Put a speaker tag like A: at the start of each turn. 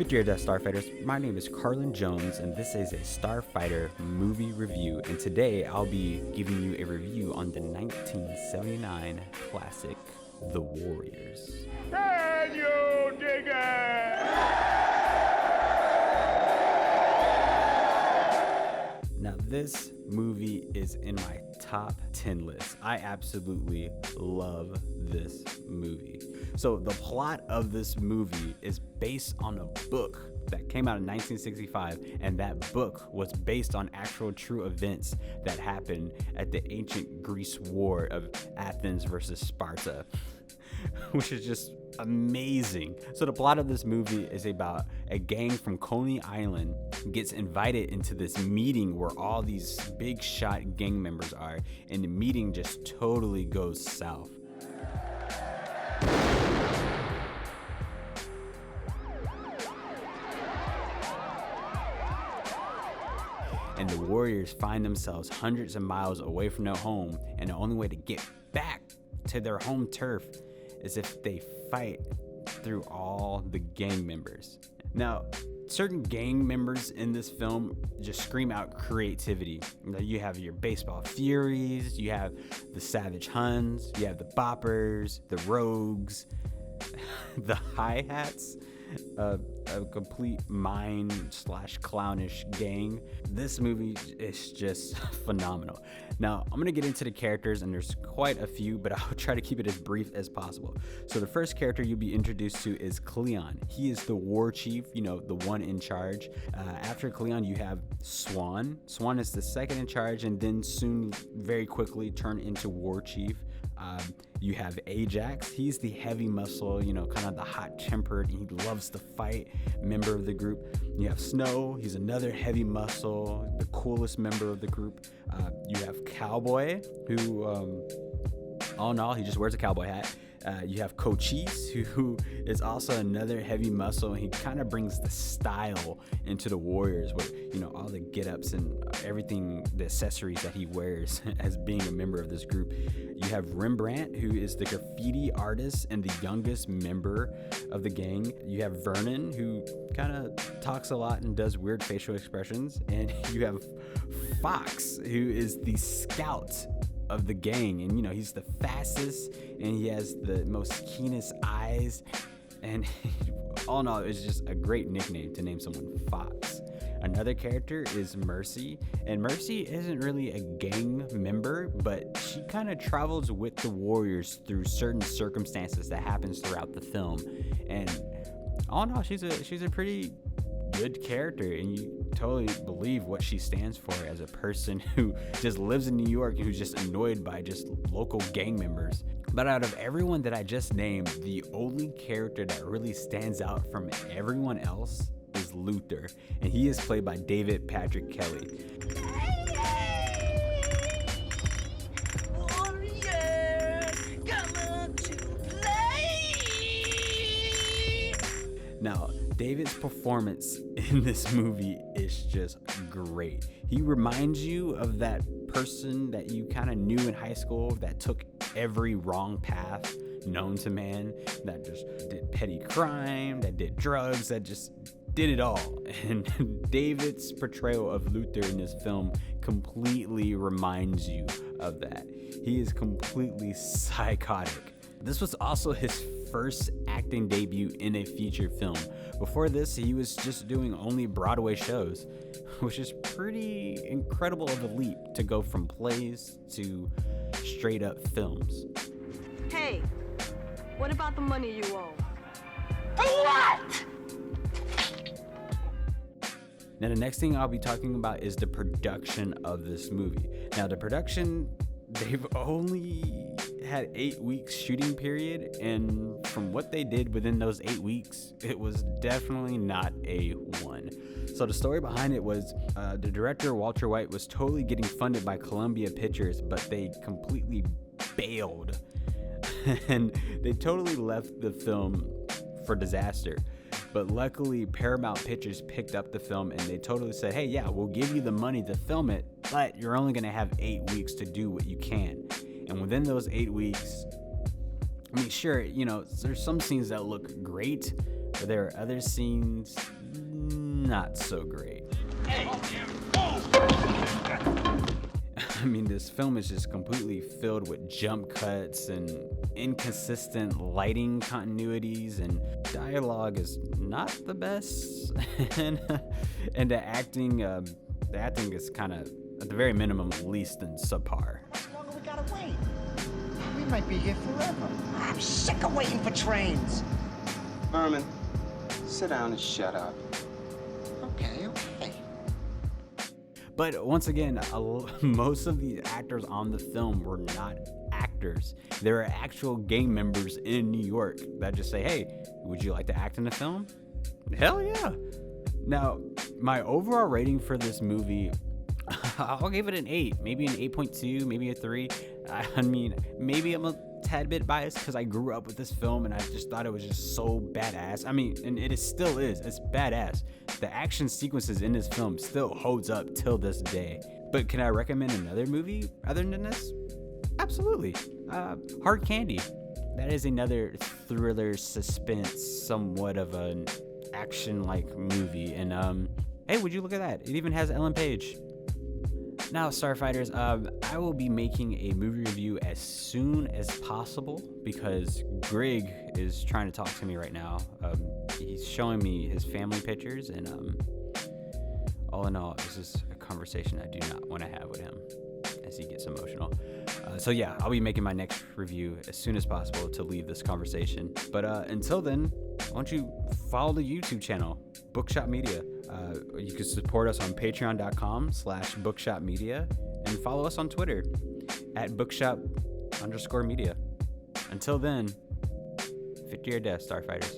A: dear Death Starfighters, my name is Carlin Jones, and this is a Starfighter movie review. And today I'll be giving you a review on the 1979 classic, The Warriors.
B: Can you dig it?
A: Now, this movie is in my top 10 list. I absolutely love this movie. So the plot of this movie is based on a book that came out in 1965, and that book was based on actual true events that happened at the ancient Greece war of Athens versus Sparta, which is just amazing. So the plot of this movie is about a gang from Coney Island gets invited into this meeting where all these big shot gang members are, and the meeting just totally goes south. And the Warriors find themselves hundreds of miles away from their home, and the only way to get back to their home turf is if they fight through all the gang members. Now, certain gang members in this film just scream out creativity. You have your baseball furies, you have the savage Huns, you have the boppers, the rogues, the hi-hats, a complete mime/clownish gang. This movie is just phenomenal. Now, I'm gonna get into the characters, and there's quite a few, but I'll try to keep it as brief as possible. So the first character you'll be introduced to is Cleon. He is the war chief, the one in charge. After Cleon, you have Swan. Swan is the second in charge, and then soon, very quickly, turn into war chief. You have Ajax. He's the heavy muscle, kind of the hot-tempered, he loves to fight member of the group. You have Snow. He's another heavy muscle, the coolest member of the group. You have Cowboy, who, all in all, he just wears a cowboy hat. You have Cochise, who is also another heavy muscle, and he kind of brings the style into the Warriors with, all the get-ups and everything, the accessories that he wears as being a member of this group. You have Rembrandt, who is the graffiti artist and the youngest member of the gang. You have Vernon, who kind of talks a lot and does weird facial expressions. And you have Fox, who is the scout of the gang, and he's the fastest, and he has the most keenest eyes, and all in all, it's just a great nickname to name someone Fox. Another character is Mercy, and Mercy isn't really a gang member, but she kind of travels with the Warriors through certain circumstances that happens throughout the film, and all in all, she's a pretty good character, and you totally believe what she stands for as a person who just lives in New York and who's just annoyed by just local gang members. But out of everyone that I just named, the only character that really stands out from everyone else is Luther, and he is played by David Patrick Kelly. Now, David's performance in this movie is just great. He reminds you of that person that you kind of knew in high school that took every wrong path known to man, that just did petty crime, that did drugs, that just did it all. And David's portrayal of Luther in this film completely reminds you of that. He is completely psychotic. This was also his first acting debut in a feature film. Before this, he was just doing only Broadway shows, which is pretty incredible of a leap to go from plays to straight up films.
C: Hey, what about the money you owe?
B: What?
A: Now, the next thing I'll be talking about is the production of this movie. Now, the production, they've only had 8 weeks shooting period, and from what they did within those 8 weeks, it was definitely not A1. So the story behind it was the director, Walter White, was totally getting funded by Columbia Pictures, but they completely bailed and they totally left the film for disaster. But luckily, Paramount Pictures picked up the film, and they totally said, hey, yeah, we'll give you the money to film it, but you're only going to have 8 weeks to do what you can. And within those 8 weeks, I mean, sure, there's some scenes that look great, but there are other scenes not so great. I mean, this film is just completely filled with jump cuts and inconsistent lighting continuities, and dialogue is not the best. and the acting is kind of, at the very minimum, least than subpar.
D: How much longer we gotta wait? We might be here forever. I'm sick of waiting for trains.
E: Berman, sit down and shut up.
D: Okay.
A: But once again, most of the actors on the film were not actors. They were actual gang members in New York that just say, hey, would you like to act in the film? Hell yeah. Now, my overall rating for this movie, I'll give it an 8, maybe an 8.2, maybe a 3. I mean, maybe I'm a tad bit biased because I grew up with this film and I just thought it was just so badass. I mean, and it still is. It's badass. The action sequences in this film still holds up till this day. But can I recommend another movie other than this? Absolutely. Hard Candy. That is another thriller, suspense, somewhat of an action-like movie. And hey, would you look at that? It even has Ellen Page. Now, Starfighters, I will be making a movie review as soon as possible because Greg is trying to talk to me right now. He's showing me his family pictures, and all in all, this is a conversation I do not want to have with him as he gets emotional. So yeah, I'll be making my next review as soon as possible to leave this conversation. But until then, why don't you follow the YouTube channel, Bookshop Media. You can support us on patreon.com/bookshopmedia and follow us on Twitter at bookshop_media. Until then, fit to your death, Starfighters.